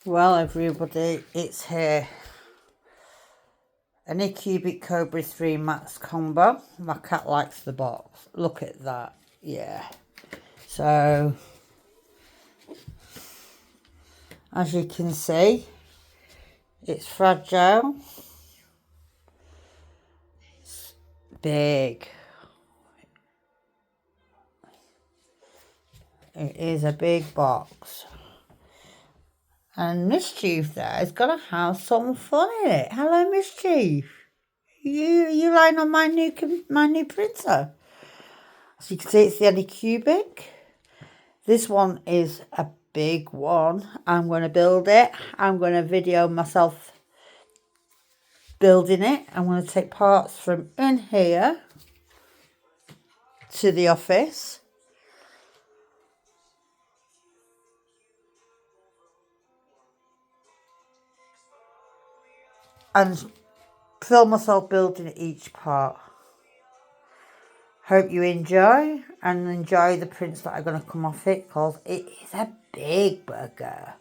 Well, everybody, it's here. An Anycubic Cobra 3 Max combo. My cat likes the box. Look at that. Yeah. So, as you can see, it's fragile. It's big. It is a big box. And Mischief there is going to have some fun in it. Hello, Mischief. You lying on my new printer. As you can see, it's the Anycubic. This one is a big one. I'm going to build it. I'm going to video myself building it. I'm going to take parts from in here to the office. And film myself building each part. Hope you enjoy and enjoy the prints that are going to come off it, because it is a big burger.